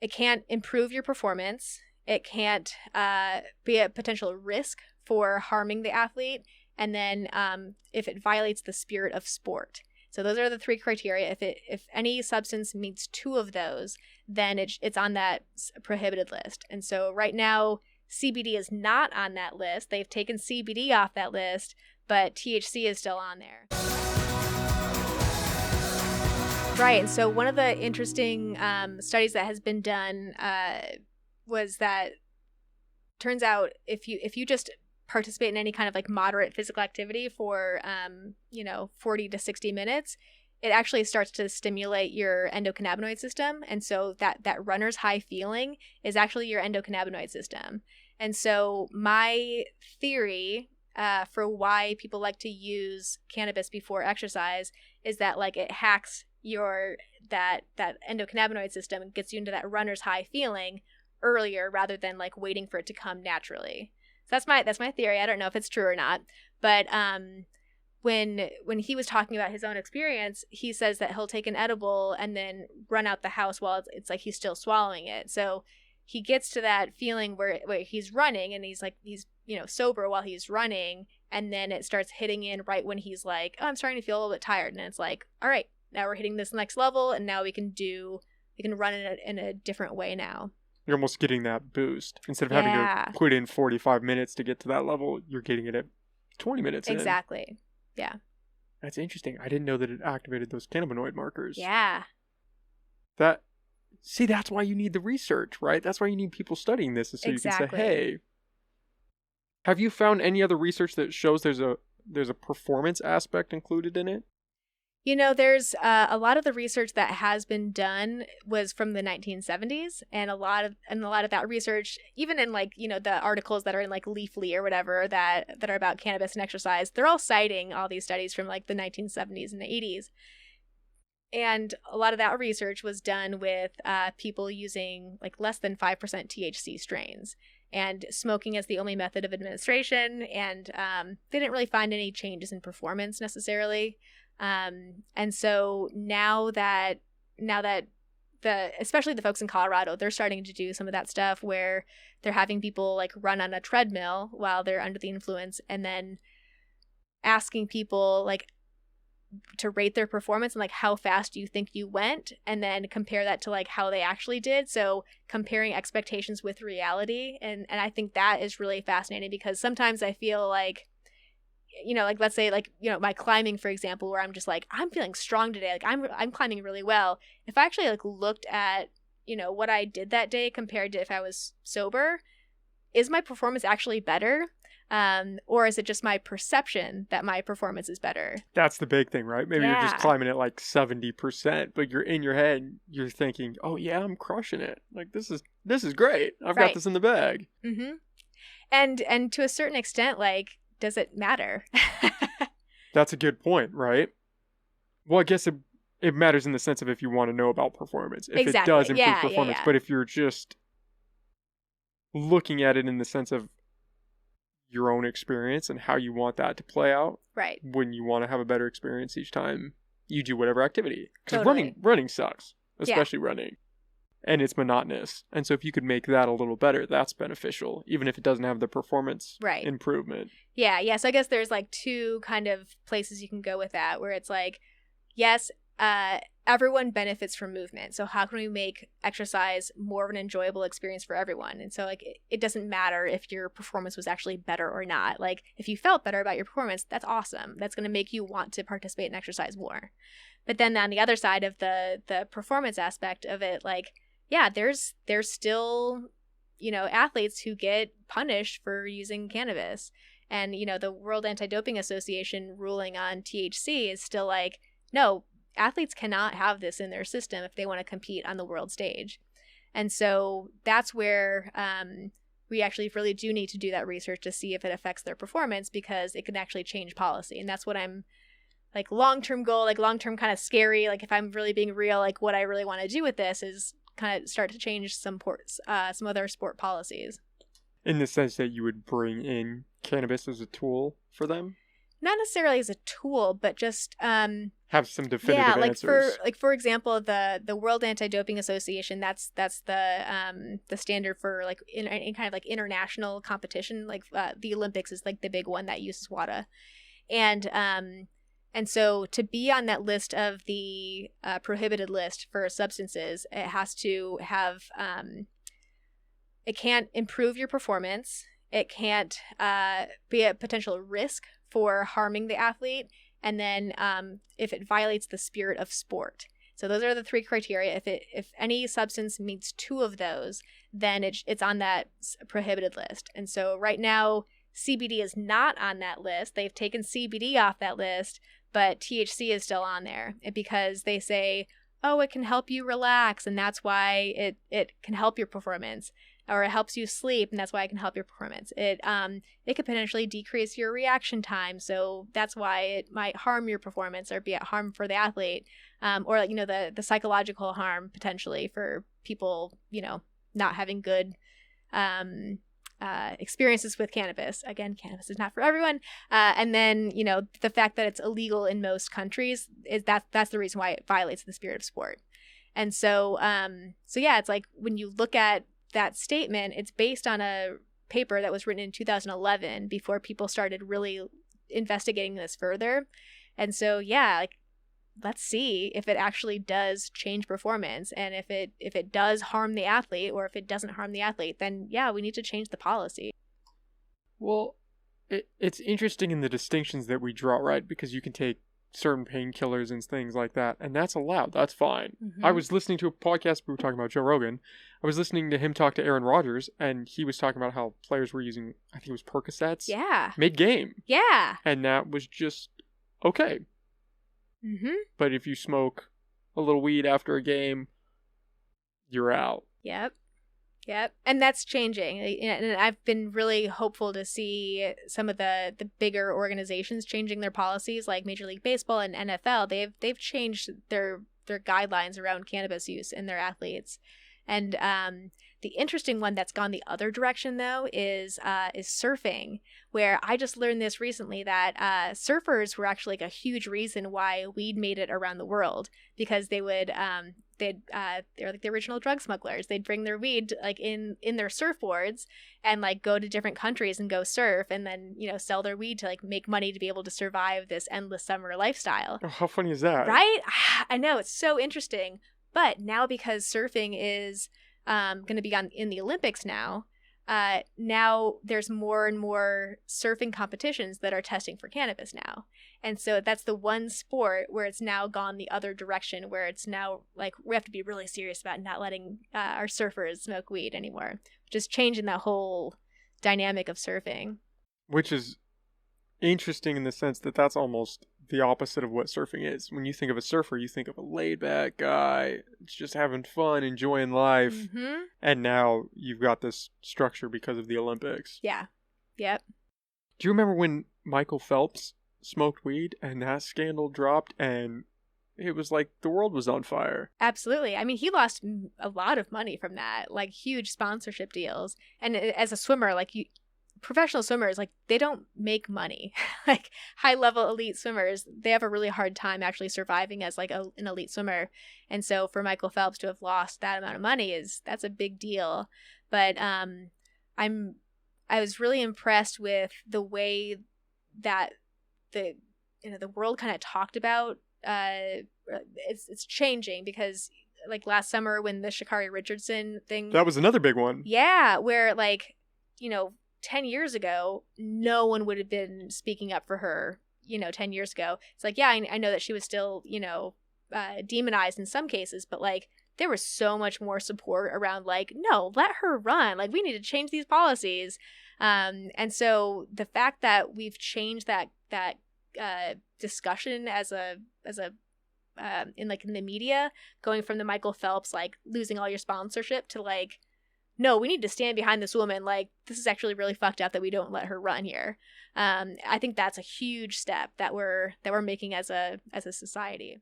it can't improve your performance. It can't be a potential risk for harming the athlete. And then if it violates the spirit of sport. So those are the 3 criteria. If any substance meets 2 of those, then it's on that prohibited list. And so right now, CBD is not on that list. They've taken CBD off that list, but THC is still on there. Right. And so one of the interesting studies that has been done was that turns out if you just participate in any kind of like moderate physical activity for 40 to 60 minutes, it actually starts to stimulate your endocannabinoid system. And so that runner's high feeling is actually your endocannabinoid system. And so my theory for why people like to use cannabis before exercise is that like it hacks your that endocannabinoid system and gets you into that runner's high feeling earlier rather than like waiting for it to come naturally. So that's my theory. I don't know if it's true or not, but when he was talking about his own experience, he says that he'll take an edible and then run out the house while it's like he's still swallowing it. So he gets to that feeling where he's running and he's sober while he's running, and then it starts hitting in right when he's like, oh, I'm starting to feel a little bit tired, and it's like, all right, now we're hitting this next level, and now we can run in a different way now. You're almost getting that boost. Instead of having to put in 45 minutes to get to that level, you're getting it at 20 minutes Exactly. in. Yeah. That's interesting. I didn't know that it activated those cannabinoid markers. Yeah. That's why you need the research, right? That's why you need people studying this, so you can say, hey, have you found any other research that shows there's a performance aspect included in it? There's a lot of the research that has been done was from the 1970s, and a lot of that research, even in like, the articles that are in like Leafly or whatever that are about cannabis and exercise, they're all citing all these studies from like the 1970s and the 80s. And a lot of that research was done with people using like less than 5% THC strains and smoking as the only method of administration, and they didn't really find any changes in performance necessarily. And so now that especially the folks in Colorado, they're starting to do some of that stuff where they're having people like run on a treadmill while they're under the influence, and then asking people like to rate their performance and like how fast do you think you went, and then compare that to like how they actually did. So comparing expectations with reality. And I think that is really fascinating, because sometimes I feel like, like let's say like, my climbing, for example, where I'm just like, I'm feeling strong today. Like I'm climbing really well. If I actually like looked at, what I did that day compared to if I was sober, is my performance actually better? Or is it just my perception that my performance is better? That's the big thing, right? Maybe you're just climbing at like 70%, but you're in your head, you're thinking, oh yeah, I'm crushing it. Like this is great. I've got this in the bag. Mm-hmm. And to a certain extent, like, does it matter? That's a good point, right? Well, I guess it matters in the sense of if you want to know about performance. If it does improve performance. But if you're just looking at it in the sense of your own experience and how you want that to play out, right? When you want to have a better experience each time you do whatever activity. Because totally. running sucks, especially running. And it's monotonous. And so if you could make that a little better, that's beneficial, even if it doesn't have the performance improvement. Yeah. So I guess there's like 2 kind of places you can go with that, where it's like, yes, everyone benefits from movement. So how can we make exercise more of an enjoyable experience for everyone? And so like it doesn't matter if your performance was actually better or not. Like if you felt better about your performance, that's awesome. That's going to make you want to participate in exercise more. But then on the other side of the performance aspect of it, like, yeah, there's still, athletes who get punished for using cannabis. And, the World Anti-Doping Association ruling on THC is still like, no, athletes cannot have this in their system if they want to compete on the world stage. And so that's where we actually really do need to do that research to see if it affects their performance, because it can actually change policy. And that's what I'm like long-term goal, like long-term kind of scary. Like if I'm really being real, like what I really want to do with this is kind of start to change some other sport policies. In the sense that you would bring in cannabis as a tool for them? not necessarily as a tool, but just have some definitive answers. For example, the World Anti-Doping Association, that's the standard for like in kind of like international competition. Like the Olympics is like the big one that uses WADA, and so to be on that list of the prohibited list for substances, it has to have it can't improve your performance. It can't be a potential risk for harming the athlete. And then if it violates the spirit of sport. So those are the 3 criteria. If any substance meets 2 of those, then it's on that prohibited list. And so right now, CBD is not on that list. They've taken CBD off that list, but THC is still on there because they say, oh, it can help you relax, and that's why it can help your performance. Or it helps you sleep, and that's why it can help your performance. It could potentially decrease your reaction time, so that's why it might harm your performance or be a harm for the athlete, or like, you know, the psychological harm potentially for people, you know, not having good experiences with cannabis. Again, cannabis is not for everyone. And then, you know, the fact that it's illegal in most countries is that's the reason why it violates the spirit of sport. And so yeah, it's like when you look at that statement, it's based on a paper that was written in 2011 before people started really investigating this further. And so, yeah, like, let's see if it actually does change performance. And if it does harm the athlete, or if it doesn't harm the athlete, then yeah, we need to change the policy. Well, it's interesting in the distinctions that we draw, right? Because you can take certain painkillers and things like that, and that's allowed. That's fine. Mm-hmm. I was listening to a podcast, we were talking about Joe Rogan. I was listening to him talk to Aaron Rodgers, and he was talking about how players were using, I think it was Percocets, mid-game. Yeah. And that was just okay. Mm-hmm. But if you smoke a little weed after a game, you're out. Yep. And that's changing. And I've been really hopeful to see some of the bigger organizations changing their policies, like Major League Baseball and NFL. They've changed their guidelines around cannabis use in their athletes. And the interesting one that's gone the other direction, though, is surfing, where I just learned this recently that surfers were actually like a huge reason why weed made it around the world, because they would they're like the original drug smugglers. They'd bring their weed like in their surfboards and like go to different countries and go surf, and then, you know, sell their weed to like make money to be able to survive this endless summer lifestyle. Oh, how funny is that? Right? I know, it's so interesting. But now, because surfing is going to be in the Olympics now there's more and more surfing competitions that are testing for cannabis now. And so that's the one sport where it's now gone the other direction, where it's now like we have to be really serious about not letting our surfers smoke weed anymore, just changing that whole dynamic of surfing. Which is interesting in the sense that that's almost the opposite of what surfing is. When you think of a surfer, you think of a laid-back guy, just having fun, enjoying life. Mm-hmm. And now you've got this structure because of the Olympics. Yeah. Yep. Do you remember when Michael Phelps smoked weed and that scandal dropped and it was like the world was on fire? Absolutely. I mean, he lost a lot of money from that, like huge sponsorship deals. And as a swimmer, like professional swimmers, like, they don't make money. Like, high-level elite swimmers, they have a really hard time actually surviving as like an elite swimmer. And so for Michael Phelps to have lost that amount of money that's a big deal. But I was really impressed with the way that the world kind of talked about it's changing, because like last summer when the Sha'Carri Richardson thing, that was another big one. Yeah, where like, 10 years ago, no one would have been speaking up for her, 10 years ago. It's like, yeah, I know that she was still, demonized in some cases, but like, there was so much more support around like, no, let her run. Like, we need to change these policies. And so the fact that we've changed that discussion in the media, going from the Michael Phelps, like, losing all your sponsorship to like, no, we need to stand behind this woman. Like, this is actually really fucked up that we don't let her run here. I think that's a huge step that we're making as a society.